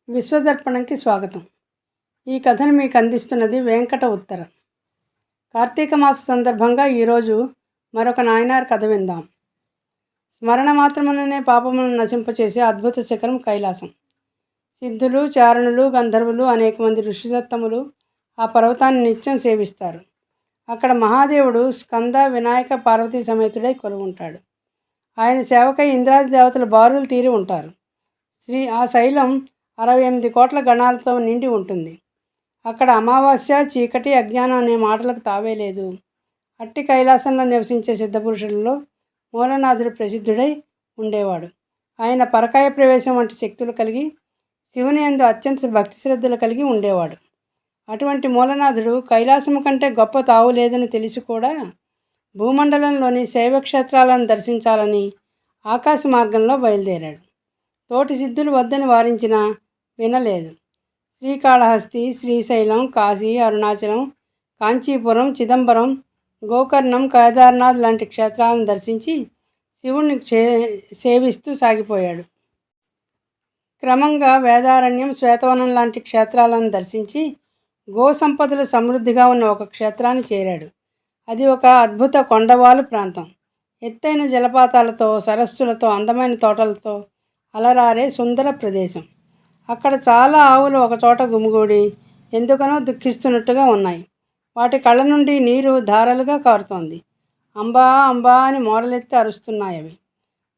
విశ్వదర్పణంకి స్వాగతం. ఈ కథను మీకు అందిస్తున్నది వెంకట ఉత్తర. కార్తీక మాస సందర్భంగా ఈరోజు మరొక నాయనార్ కథ విందాం. స్మరణ మాత్రముననే పాపములను నశింపచేసే అద్భుత శిఖరం కైలాసం. సిద్ధులు, చారణులు, గంధర్వులు, అనేక మంది ఋషిసత్తములు ఆ పర్వతాన్ని నిత్యం సేవిస్తారు. అక్కడ మహాదేవుడు స్కంద, వినాయక, పార్వతీ సమేతుడై కొలువుంటాడు. ఆయన సేవకై ఇంద్రాది దేవతలు బారులు తీరి ఉంటారు. ఆ శైలం 68 కోట్ల గణాలతో నిండి ఉంటుంది. అక్కడ అమావాస్య, చీకటి, అజ్ఞానం అనే మాటలకు తావే లేదు. అట్టి కైలాసంలో నివసించే సిద్ధపురుషులలో మూలనాథుడు ప్రసిద్ధుడై ఉండేవాడు. ఆయన పరకాయ ప్రవేశం వంటి శక్తులు కలిగి శివుని యందు అత్యంత భక్తి శ్రద్ధలు కలిగి ఉండేవాడు. అటువంటి మూలనాథుడు కైలాసము కంటే గొప్ప తావు లేదని తెలిసి కూడా భూమండలంలోని శైవక్షేత్రాలను దర్శించాలని ఆకాశ మార్గంలో బయలుదేరాడు. తోటి సిద్ధులు వద్దని వారించినా వినలేదు. శ్రీకాళహస్తి, శ్రీశైలం, కాశీ, అరుణాచలం, కాంచీపురం, చిదంబరం, గోకర్ణం, కేదార్నాథ్ లాంటి క్షేత్రాలను దర్శించి శివుణ్ణి సేవిస్తూ సాగిపోయాడు. క్రమంగా వేదారణ్యం, శ్వేతవనం లాంటి క్షేత్రాలను దర్శించి గో సంపదలు సమృద్ధిగా ఉన్న ఒక క్షేత్రాన్ని చేరాడు. అది ఒక అద్భుత కొండవాలు ప్రాంతం. ఎత్తైన జలపాతాలతో, సరస్సులతో, అందమైన తోటలతో అలరారే సుందర ప్రదేశం. అక్కడ చాలా ఆవులు ఒకచోట గుమిగూడి ఎందుకనో దుఃఖిస్తున్నట్టుగా ఉన్నాయి. వాటి కళ్ళ నుండి నీరు ధారలుగా కారుతోంది. అంబా అంబా అని మోరలెత్తి అరుస్తున్నాయి అవి.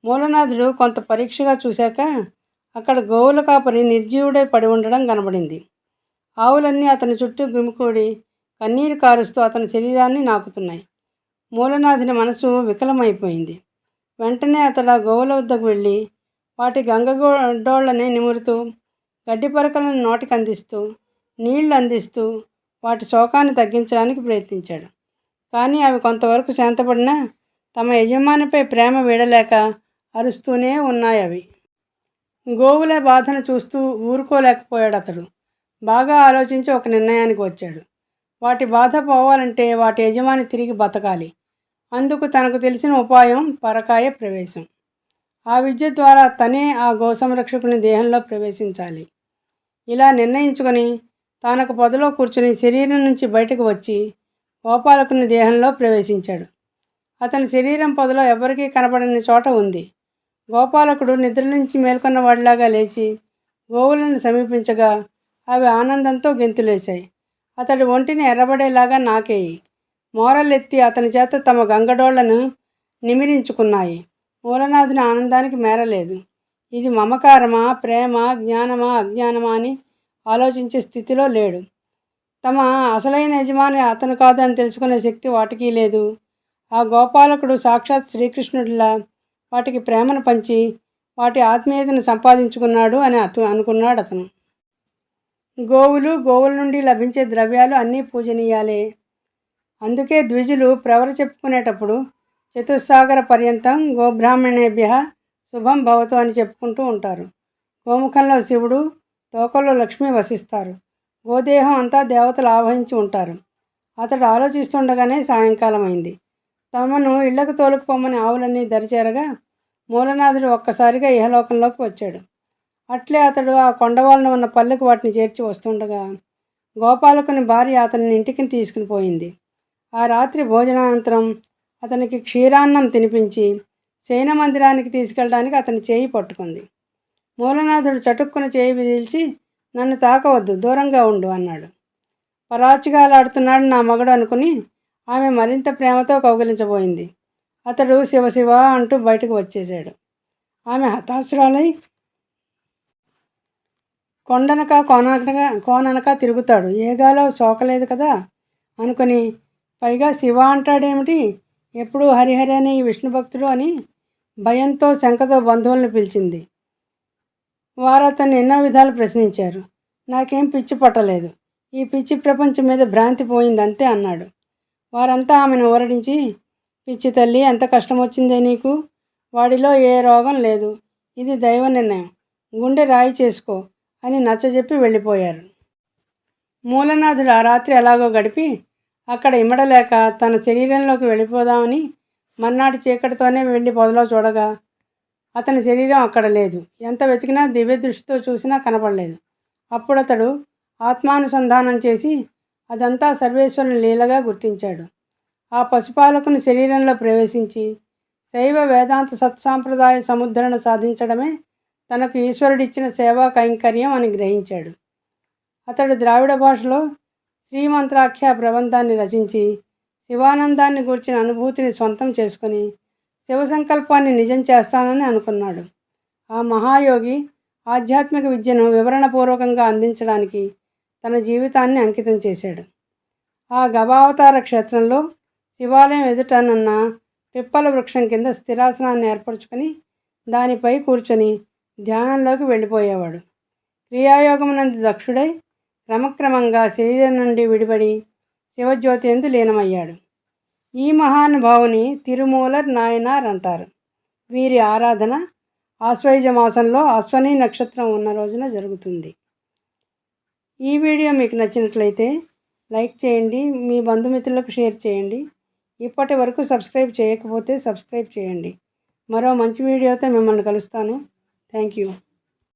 మూలనాథుడు కొంత పరీక్షగా చూశాక అక్కడ గోవుల కాపరి నిర్జీవుడై పడి ఉండడం కనబడింది. ఆవులన్నీ అతని చుట్టూ గుమికూడి కన్నీరు కారుస్తూ అతని శరీరాన్ని నాకుతున్నాయి. మూలనాథుని మనసు వికలమైపోయింది. వెంటనే అతడు ఆ గోవుల వద్దకు వెళ్ళి వాటి గంగడోళ్లని నిమురుతూ, గడ్డి పరకలను నోటికి అందిస్తూ, నీళ్లు అందిస్తూ వాటి శోకాన్ని తగ్గించడానికి ప్రయత్నించాడు. కానీ అవి కొంతవరకు శాంతపడినా తమ యజమానిపై ప్రేమ వీడలేక అరుస్తూనే ఉన్నాయి. అవి గోవుల బాధను చూస్తూ ఊరుకోలేకపోయాడు అతడు. బాగా ఆలోచించి ఒక నిర్ణయానికి వచ్చాడు. వాటి బాధ పోవాలంటే వాటి యజమాని తిరిగి బతకాలి. అందుకు తనకు తెలిసిన ఉపాయం పరకాయ ప్రవేశం. ఆ విద్య ద్వారా తనే ఆ గో సంరక్షకుని దేహంలో ప్రవేశించాలి. ఇలా నిర్ణయించుకొని తానొక పొదలో కూర్చుని శరీరం నుంచి బయటకు వచ్చి గోపాలకుని దేహంలో ప్రవేశించాడు. అతని శరీరం పొదలో ఎవరికీ కనపడని చోట ఉంది. గోపాలకుడు నిద్ర నుంచి మేల్కొన్న వాడిలాగా లేచి గోవులను సమీపించగా అవి ఆనందంతో గెంతులేశాయి. అతడి ఒంటిని ఎర్రబడేలాగా నాకేయి మోరలెత్తి అతని చేత తమ గంగడోళ్లను నిమిరించుకున్నాయి. మూలనాథుని ఆనందానికి మేరలేదు. ఇది మమకారమా, ప్రేమ, జ్ఞానమా, అజ్ఞానమా అని ఆలోచించే స్థితిలో లేడు. తమ అసలైన యజమాని అతను కాదని తెలుసుకునే శక్తి వాటికి లేదు. ఆ గోపాలకుడు సాక్షాత్ శ్రీకృష్ణుడిలా వాటికి ప్రేమను పంచి వాటి ఆత్మీయతను సంపాదించుకున్నాడు అని అనుకున్నాడు అతను. గోవుల నుండి లభించే ద్రవ్యాలు అన్నీ పూజనీయాలే. అందుకే ద్విజులు ప్రవర చెప్పుకునేటప్పుడు చతుస్సాగర పర్యంతం గోబ్రాహ్మణేభ్య శుభం భవతు అని చెప్పుకుంటూ ఉంటారు. గోముఖంలో శివుడు, తోకల్లో లక్ష్మి వసిస్తారు. గోదేహం అంతా దేవతలు ఆవహించి ఉంటారు. అతడు ఆలోచిస్తుండగానే సాయంకాలం అయింది. తమను ఇళ్లకు తోలుకుపోమని ఆవులన్నీ దరిచేరగా మూలనాథుడు ఒక్కసారిగా ఇహలోకంలోకి వచ్చాడు. అట్లే అతడు ఆ కొండవాళ్ళను ఉన్న పల్లెకు వాటిని చేర్చి వస్తుండగా గోపాలకుని భార్య అతన్ని ఇంటికి తీసుకుని పోయింది. ఆ రాత్రి భోజనానంతరం అతనికి క్షీరాన్నం తినిపించి శయన మందిరానికి తీసుకెళ్ళడానికి అతని చేయి పట్టుకుంది. మూలనాథుడు చటుక్కున చేయి విదిల్చి, నన్ను తాకవద్దు, దూరంగా ఉండు అన్నాడు. పరాచిగాలాడుతున్నాడు నా మగడు అనుకుని ఆమె మరింత ప్రేమతో కౌగిలించబోయింది. అతడు శివశివ అంటూ బయటకు వచ్చేశాడు. ఆమె హతాశురాలై కొండనక కోననక తిరుగుతాడు. ఏగాలో సోకలేదు కదా అనుకుని, పైగా శివ అంటాడేమిటి, ఎప్పుడూ హరిహరి అని విష్ణు భక్తుడు అని భయంతో శంకతో బంధువులను పిలిచింది. వారు అతన్ని ఎన్నో విధాలు ప్రశ్నించారు. నాకేం పిచ్చి పట్టలేదు, ఈ పిచ్చి ప్రపంచం మీద భ్రాంతి పోయింది అంతే అన్నాడు. వారంతా ఆమెను ఊరడించి, పిచ్చి తల్లి, ఎంత కష్టం వచ్చిందే నీకు, వాడిలో ఏ రోగం లేదు, ఇది దైవ నిర్ణయం, గుండె రాయి చేసుకో అని నచ్చజెప్పి వెళ్ళిపోయారు. మూలనాథుడు ఆ రాత్రి ఎలాగో గడిపి అక్కడ ఇమడలేక తన శరీరంలోకి వెళ్ళిపోదామని మర్నాడు చీకటితోనే వెళ్ళి పొదలో చూడగా అతని శరీరం అక్కడ లేదు. ఎంత వెతికినా దివ్య దృష్టితో చూసినా కనపడలేదు. అప్పుడతడు ఆత్మానుసంధానం చేసి అదంతా సర్వేశ్వరుని లీలగా గుర్తించాడు. ఆ పశుపాలకుని శరీరంలో ప్రవేశించి శైవ వేదాంత సత్సాంప్రదాయ సముద్ధరణ సాధించడమే తనకు ఈశ్వరుడిచ్చిన సేవా కైంకర్యం అని గ్రహించాడు. అతడు ద్రావిడ భాషలో శ్రీమంత్రాఖ్య ప్రబంధాన్ని రచించి శివానందాన్ని గూర్చిన అనుభూతిని స్వంతం చేసుకుని శివసంకల్పాన్ని నిజం చేస్తానని అనుకున్నాడు. ఆ మహాయోగి ఆధ్యాత్మిక విద్యను వివరణపూర్వకంగా అందించడానికి తన జీవితాన్ని అంకితం చేశాడు. ఆ గవావతార క్షేత్రంలో శివాలయం ఎదుటనున్న పిప్పల వృక్షం కింద స్థిరాసనాన్ని ఏర్పరచుకొని దానిపై కూర్చొని ధ్యానంలోకి వెళ్ళిపోయేవాడు. క్రియాయోగమునందు దక్షుడై క్రమక్రమంగా శరీరం నుండి విడిపడి శివజ్యోతి యందు లీనమయ్యాడు. ఈ మహానుభావుని తిరుమూలర్ నాయనార్ అంటారు. వీరి ఆరాధన ఆశ్వయుజ మాసంలో అశ్వని నక్షత్రం ఉన్న రోజున జరుగుతుంది. ఈ వీడియో మీకు నచ్చినట్లయితే లైక్ చేయండి, మీ బంధుమిత్రులకు షేర్ చేయండి. ఇప్పటి వరకు సబ్స్క్రైబ్ చేయకపోతే సబ్స్క్రైబ్ చేయండి. మరో మంచి వీడియోతో మిమ్మల్ని కలుస్తాను. Thank you.